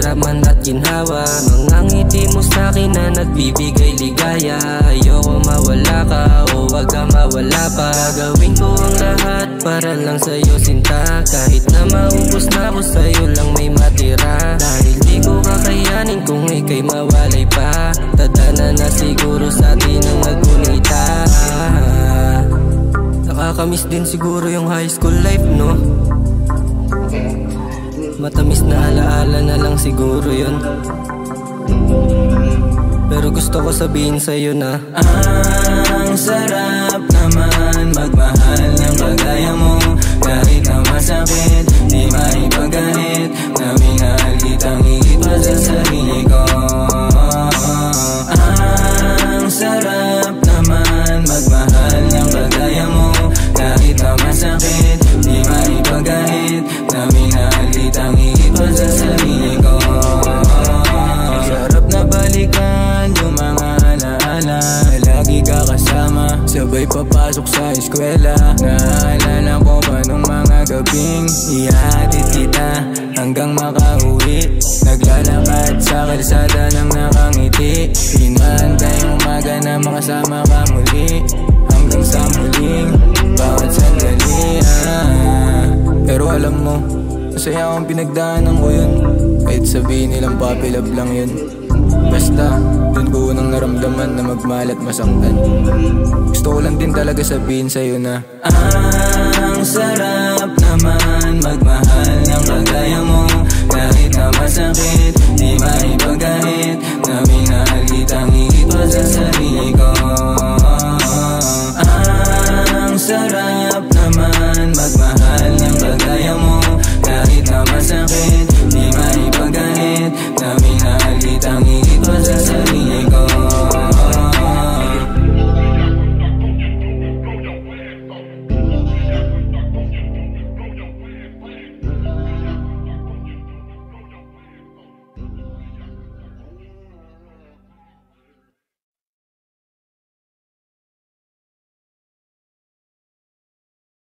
hirap man at ginhawa. Mga ngiti mo sa'kin na nagbibigay ligaya. Ayoko mawala ka o wag ka mawala pa. Gagawin ko ang lahat para lang sa'yo sinta. Kahit na maubos na ako sa'yo lang may matira. Dahil di ko kakayanin kung ika'y mawalay pa. Tadhana na siguro sa'tin ang nagkunita. Nakakamiss din siguro yung high school life, no? Matamis na alaala na lang siguro yun. Pero gusto ko sabihin sa'yo na ang sarap naman magmahal ng bagaya mo. Kahit na masakit, di maipagahit na minahal kitang higit pa sa sarili ko. Ang sarap naman magmahal ng bagaya mo. Kahit na masakit, di maipagahit na minahal kitang higit pa sa sarili ko. Sarap na balikan yung mga alaala. Lagi ka kasama, sabay papasok sa eskwela. Naalala ko pa nung mga gabing ihahatid kita hanggang makauwi. Naglalakad sa kalsada ng nakangiti. Inaantay yung umaga na makasama ka muli. Hanggang sa muling bawat sandali. Pero alam mo, masaya akong pinagdaanan ko yun. Kahit sabihin nilang puppy love lang yun. Basta, dun ko unang naramdaman na magmahal at masaktan. Gusto ko lang din talaga sabihin sa'yo na ang sarap naman magmahal